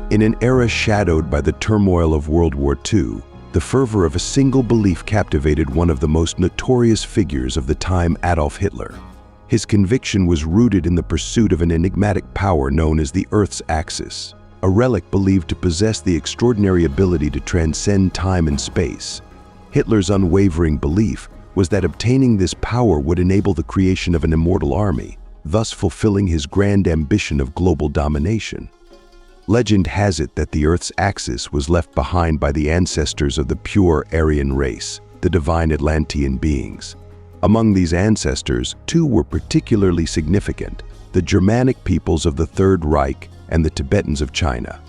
In an era shadowed by the turmoil of World War II, the fervor of a single belief captivated one of the most notorious figures of the time, Adolf Hitler. His conviction was rooted in the pursuit of an enigmatic power known as the Earth's axis, a relic believed to possess the extraordinary ability to transcend time and space. Hitler's unwavering belief was that obtaining this power would enable the creation of an immortal army, thus fulfilling his grand ambition of global domination. Legend has it that the Earth's axis was left behind by the ancestors of the pure Aryan race, the divine Atlantean beings. Among these ancestors, two were particularly significant: the Germanic peoples of the Third Reich and the Tibetans of China.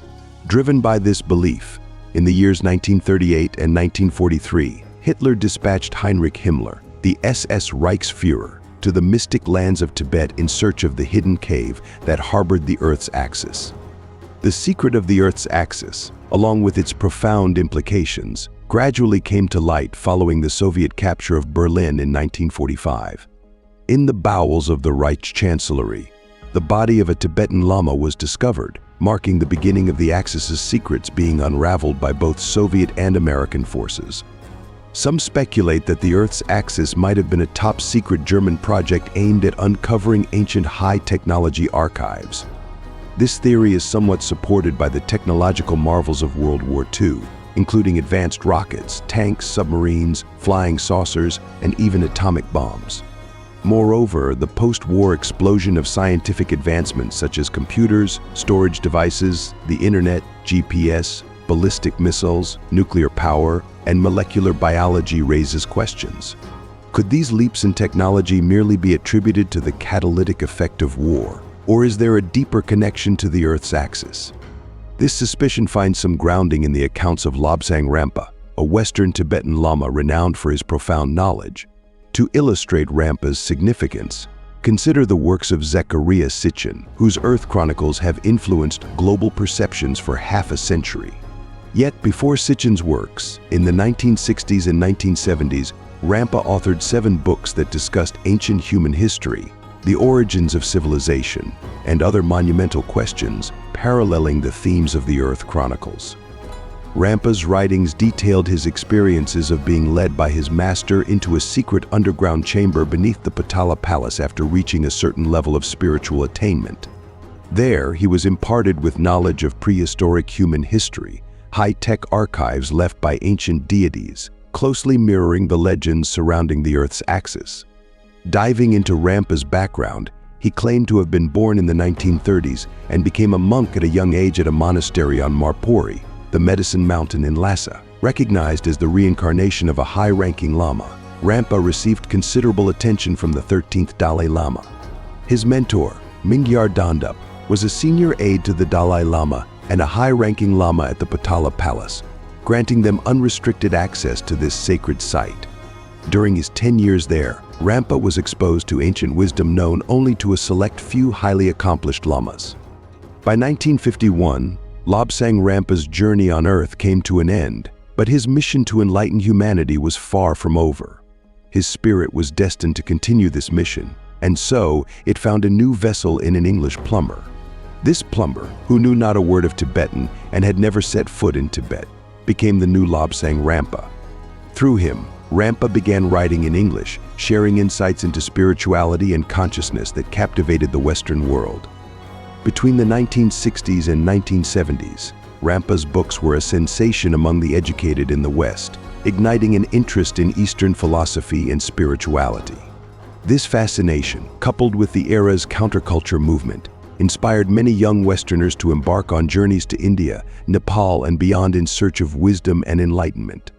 Driven by this belief, in the years 1938 and 1943, Hitler dispatched Heinrich Himmler, the SS Reichsführer, to the mystic lands of Tibet in search of the hidden cave that harbored the Earth's axis. The secret of the Earth's axis, along with its profound implications, gradually came to light following the Soviet capture of Berlin in 1945. In the bowels of the Reich Chancellery, the body of a Tibetan Lama was discovered, marking the beginning of the axis's secrets being unraveled by both Soviet and American forces. Some speculate that the Earth's axis might have been a top-secret German project aimed at uncovering ancient high-technology archives. This theory is somewhat supported by the technological marvels of World War II, including advanced rockets, tanks, submarines, flying saucers, and even atomic bombs. Moreover, the post-war explosion of scientific advancements such as computers, storage devices, the internet, GPS, ballistic missiles, nuclear power, and molecular biology raises questions. Could these leaps in technology merely be attributed to the catalytic effect of war, or is there a deeper connection to the Earth's axis? This suspicion finds some grounding in the accounts of Lobsang Rampa, a Western Tibetan Lama renowned for his profound knowledge. To illustrate Rampa's significance, consider the works of Zecharia Sitchin, whose Earth chronicles have influenced global perceptions for half a century. Yet before Sitchin's works, in the 1960s and 1970s, Rampa authored 7 books that discussed ancient human history, the origins of civilization, and other monumental questions paralleling the themes of the Earth Chronicles. Rampa's writings detailed his experiences of being led by his master into a secret underground chamber beneath the Potala Palace after reaching a certain level of spiritual attainment. There, he was imparted with knowledge of prehistoric human history, high-tech archives left by ancient deities, closely mirroring the legends surrounding the Earth's axis. Diving into Rampa's background, he claimed to have been born in the 1930s and became a monk at a young age at a monastery on Marpori, the medicine mountain in Lhasa. Recognized as the reincarnation of a high-ranking Lama, Rampa received considerable attention from the 13th Dalai Lama. His mentor, Mingyar Dondup, was a senior aide to the Dalai Lama and a high-ranking Lama at the Potala Palace, granting them unrestricted access to this sacred site. During his 10 years there, Rampa was exposed to ancient wisdom known only to a select few highly accomplished Lamas. By 1951, Lobsang Rampa's journey on Earth came to an end, but his mission to enlighten humanity was far from over. His spirit was destined to continue this mission, and so it found a new vessel in an English plumber. This plumber, who knew not a word of Tibetan and had never set foot in Tibet, became the new Lobsang Rampa. Through him, Rampa began writing in English, sharing insights into spirituality and consciousness that captivated the Western world. Between the 1960s and 1970s, Rampa's books were a sensation among the educated in the West, igniting an interest in Eastern philosophy and spirituality. This fascination, coupled with the era's counterculture movement, inspired many young Westerners to embark on journeys to India, Nepal, and beyond in search of wisdom and enlightenment.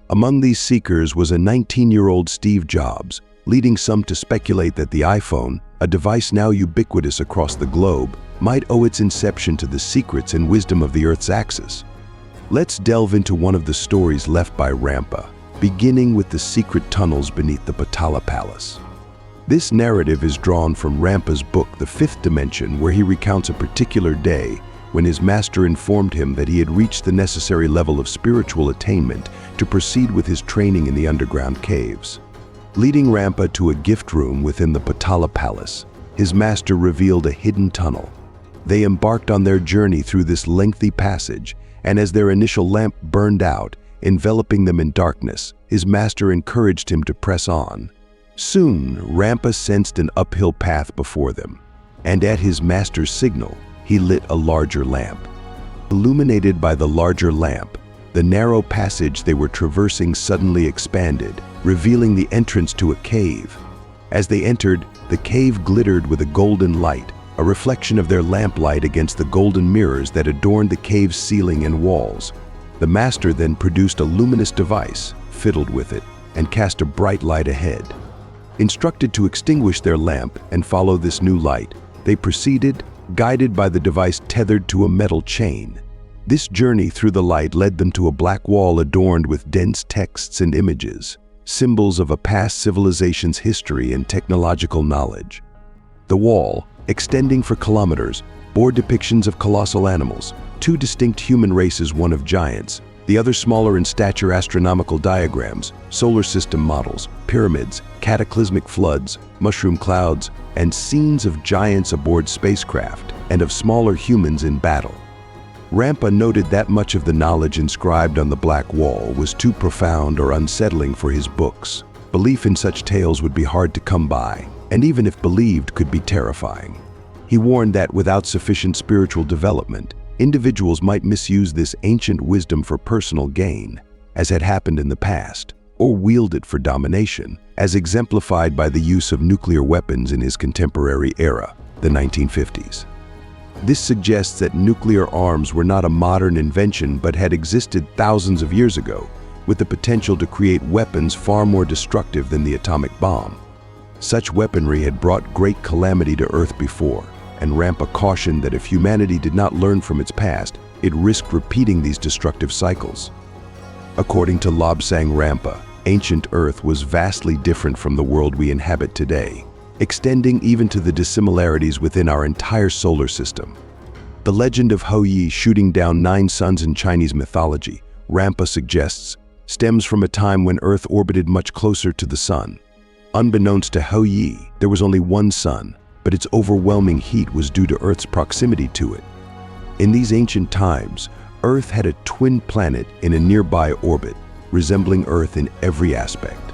Among these seekers was a 19-year-old Steve Jobs, leading some to speculate that the iPhone, a device now ubiquitous across the globe, might owe its inception to the secrets and wisdom of the Earth's axis. Let's delve into one of the stories left by Rampa, beginning with the secret tunnels beneath the Potala Palace. This narrative is drawn from Rampa's book, The Fifth Dimension, where he recounts a particular day when his master informed him that he had reached the necessary level of spiritual attainment to proceed with his training in the underground caves. Leading Rampa to a gift room within the Potala Palace, his master revealed a hidden tunnel. They embarked on their journey through this lengthy passage, and as their initial lamp burned out, enveloping them in darkness, his master encouraged him to press on. Soon, Rampa sensed an uphill path before them, and at his master's signal, he lit a larger lamp. Illuminated by the larger lamp, the narrow passage they were traversing suddenly expanded, revealing the entrance to a cave. As they entered, the cave glittered with a golden light, a reflection of their lamplight against the golden mirrors that adorned the cave's ceiling and walls. The master then produced a luminous device, fiddled with it, and cast a bright light ahead. Instructed to extinguish their lamp and follow this new light, they proceeded, guided by the device tethered to a metal chain. This journey through the light led them to a black wall adorned with dense texts and images, symbols of a past civilization's history and technological knowledge. The wall, extending for kilometers, bore depictions of colossal animals, two distinct human races, one of giants, the other smaller in stature, astronomical diagrams, solar system models, pyramids, cataclysmic floods, mushroom clouds, and scenes of giants aboard spacecraft and of smaller humans in battle. Rampa noted that much of the knowledge inscribed on the black wall was too profound or unsettling for his books. Belief in such tales would be hard to come by, and even if believed, could be terrifying. He warned that without sufficient spiritual development, individuals might misuse this ancient wisdom for personal gain, as had happened in the past, or wield it for domination, as exemplified by the use of nuclear weapons in his contemporary era, the 1950s. This suggests that nuclear arms were not a modern invention but had existed thousands of years ago, with the potential to create weapons far more destructive than the atomic bomb. Such weaponry had brought great calamity to Earth before, and Rampa cautioned that if humanity did not learn from its past, it risked repeating these destructive cycles. According to Lobsang Rampa, ancient Earth was vastly different from the world we inhabit today, extending even to the dissimilarities within our entire solar system. The legend of Hou Yi shooting down 9 suns in Chinese mythology, Rampa suggests, stems from a time when Earth orbited much closer to the sun. Unbeknownst to Hou Yi, there was only one sun, but its overwhelming heat was due to Earth's proximity to it. In these ancient times, Earth had a twin planet in a nearby orbit, resembling Earth in every aspect.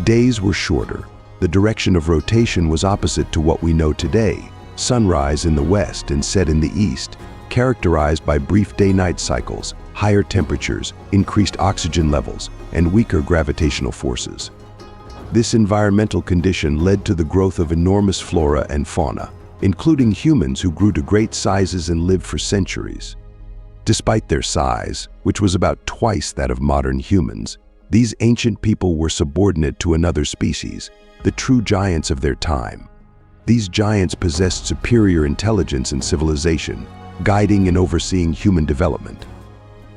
Days were shorter. The direction of rotation was opposite to what we know today, sunrise in the west and set in the east, characterized by brief day-night cycles, higher temperatures, increased oxygen levels, and weaker gravitational forces. This environmental condition led to the growth of enormous flora and fauna, including humans who grew to great sizes and lived for centuries. Despite their size, which was about twice that of modern humans, these ancient people were subordinate to another species, the true giants of their time. These giants possessed superior intelligence and civilization, guiding and overseeing human development.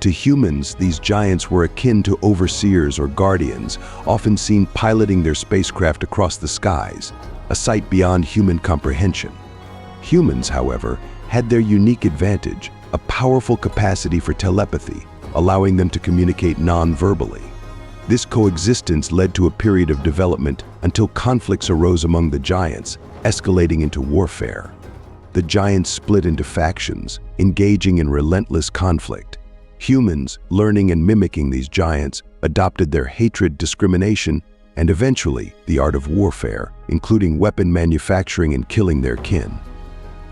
To humans, these giants were akin to overseers or guardians, often seen piloting their spacecraft across the skies, a sight beyond human comprehension. Humans, however, had their unique advantage, a powerful capacity for telepathy, allowing them to communicate non-verbally. This coexistence led to a period of development until conflicts arose among the giants, escalating into warfare. The giants split into factions, engaging in relentless conflict. Humans, learning and mimicking these giants, adopted their hatred, discrimination, and eventually the art of warfare, including weapon manufacturing and killing their kin.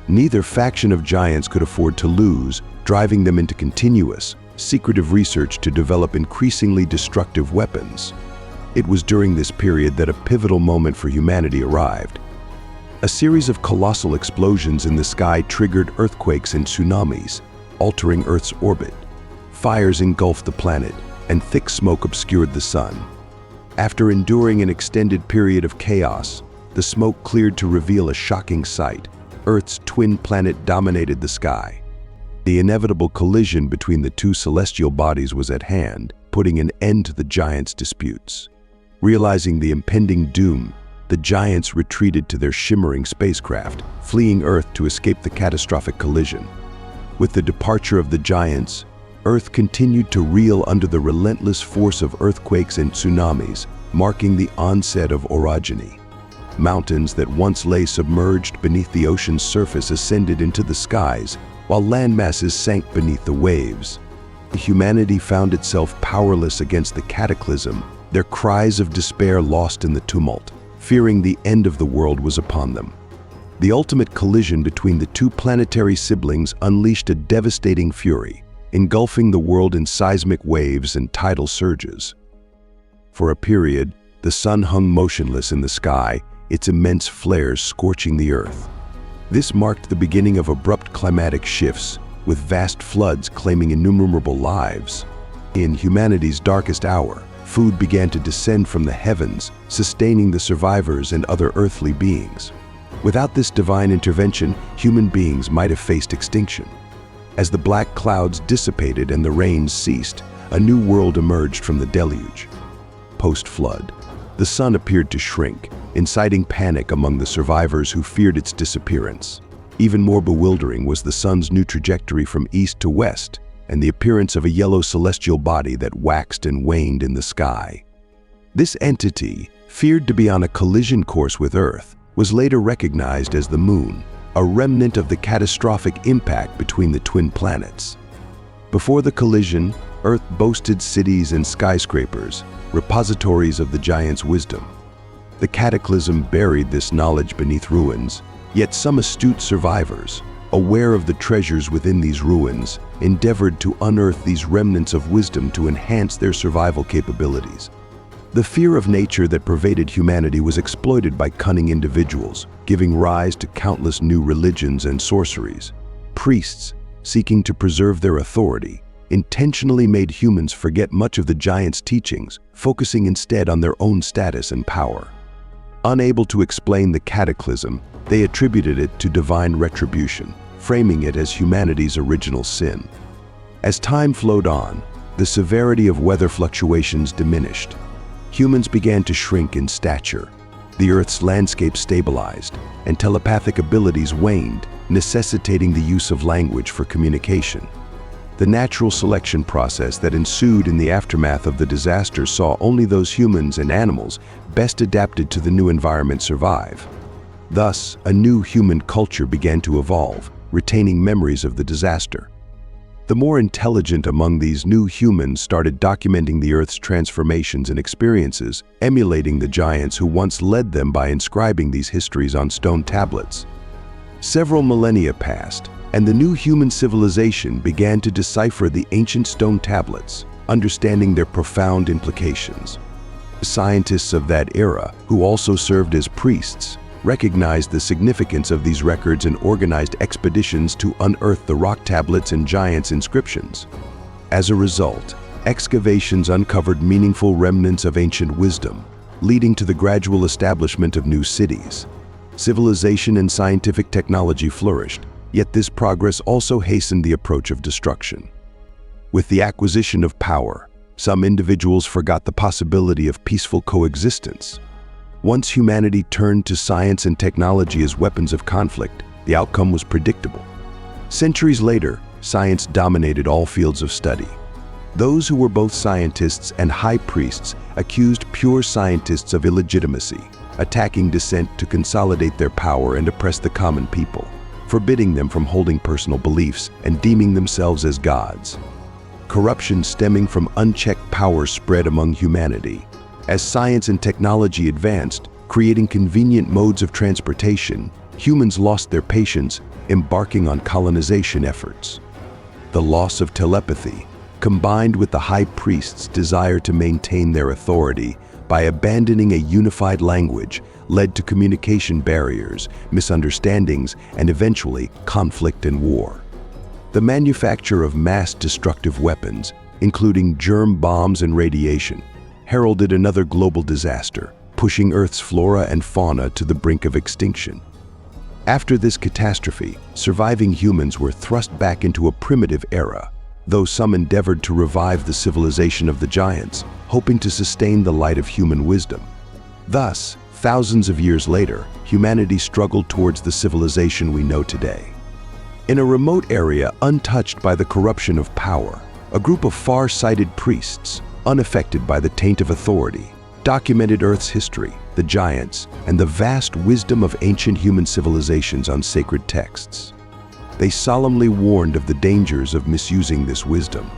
Neither faction of giants could afford to lose, driving them into continuous, secretive research to develop increasingly destructive weapons. It was during this period that a pivotal moment for humanity arrived. A series of colossal explosions in the sky triggered earthquakes and tsunamis, altering Earth's orbit. Fires engulfed the planet, and thick smoke obscured the sun. After enduring an extended period of chaos, the smoke cleared to reveal a shocking sight. Earth's twin planet dominated the sky. The inevitable collision between the two celestial bodies was at hand, putting an end to the giants' disputes. Realizing the impending doom, the giants retreated to their shimmering spacecraft, fleeing Earth to escape the catastrophic collision. With the departure of the giants, Earth continued to reel under the relentless force of earthquakes and tsunamis, marking the onset of orogeny. Mountains that once lay submerged beneath the ocean's surface ascended into the skies, while land masses sank beneath the waves. Humanity found itself powerless against the cataclysm, their cries of despair lost in the tumult, fearing the end of the world was upon them. The ultimate collision between the two planetary siblings unleashed a devastating fury, engulfing the world in seismic waves and tidal surges. For a period, the sun hung motionless in the sky, its immense flares scorching the earth. This marked the beginning of abrupt climatic shifts, with vast floods claiming innumerable lives. In humanity's darkest hour, food began to descend from the heavens, sustaining the survivors and other earthly beings. Without this divine intervention, human beings might have faced extinction. As the black clouds dissipated and the rains ceased, a new world emerged from the deluge. Post-flood, the sun appeared to shrink, inciting panic among the survivors who feared its disappearance. Even more bewildering was the sun's new trajectory from east to west, and the appearance of a yellow celestial body that waxed and waned in the sky. This entity, feared to be on a collision course with Earth, was later recognized as the Moon, a remnant of the catastrophic impact between the twin planets. Before the collision, Earth boasted cities and skyscrapers, repositories of the giant's wisdom. The cataclysm buried this knowledge beneath ruins, yet some astute survivors, aware of the treasures within these ruins, endeavored to unearth these remnants of wisdom to enhance their survival capabilities. The fear of nature that pervaded humanity was exploited by cunning individuals, giving rise to countless new religions and sorceries. Priests, seeking to preserve their authority, intentionally made humans forget much of the giant's teachings, focusing instead on their own status and power. Unable to explain the cataclysm, they attributed it to divine retribution, framing it as humanity's original sin. As time flowed on, the severity of weather fluctuations diminished. Humans began to shrink in stature. The Earth's landscape stabilized, and telepathic abilities waned, necessitating the use of language for communication. The natural selection process that ensued in the aftermath of the disaster saw only those humans and animals best adapted to the new environment survive. Thus, a new human culture began to evolve, retaining memories of the disaster. The more intelligent among these new humans started documenting the Earth's transformations and experiences, emulating the giants who once led them by inscribing these histories on stone tablets. Several millennia passed, and the new human civilization began to decipher the ancient stone tablets, understanding their profound implications. Scientists of that era, who also served as priests, recognized the significance of these records and organized expeditions to unearth the rock tablets and giants' inscriptions. As a result, excavations uncovered meaningful remnants of ancient wisdom, leading to the gradual establishment of new cities. Civilization and scientific technology flourished, yet this progress also hastened the approach of destruction. With the acquisition of power, some individuals forgot the possibility of peaceful coexistence. Once humanity turned to science and technology as weapons of conflict, the outcome was predictable. Centuries later, science dominated all fields of study. Those who were both scientists and high priests accused pure scientists of illegitimacy, attacking dissent to consolidate their power and oppress the common people, forbidding them from holding personal beliefs and deeming themselves as gods. Corruption stemming from unchecked power spread among humanity. As science and technology advanced, creating convenient modes of transportation, humans lost their patience, embarking on colonization efforts. The loss of telepathy, combined with the high priest's desire to maintain their authority by abandoning a unified language, led to communication barriers, misunderstandings, and eventually conflict and war. The manufacture of mass destructive weapons, including germ bombs and radiation, heralded another global disaster, pushing Earth's flora and fauna to the brink of extinction. After this catastrophe, surviving humans were thrust back into a primitive era, though some endeavored to revive the civilization of the giants, hoping to sustain the light of human wisdom. Thus, thousands of years later, humanity struggled towards the civilization we know today. In a remote area untouched by the corruption of power, a group of far-sighted priests, unaffected by the taint of authority, documented Earth's history, the giants, and the vast wisdom of ancient human civilizations on sacred texts. They solemnly warned of the dangers of misusing this wisdom.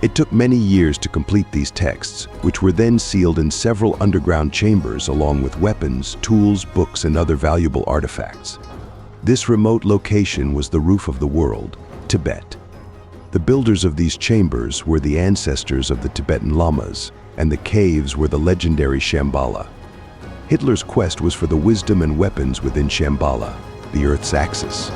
It took many years to complete these texts, which were then sealed in several underground chambers along with weapons, tools, books, and other valuable artifacts. This remote location was the roof of the world, Tibet. The builders of these chambers were the ancestors of the Tibetan lamas, and the caves were the legendary Shambhala. Hitler's quest was for the wisdom and weapons within Shambhala, the Earth's axis.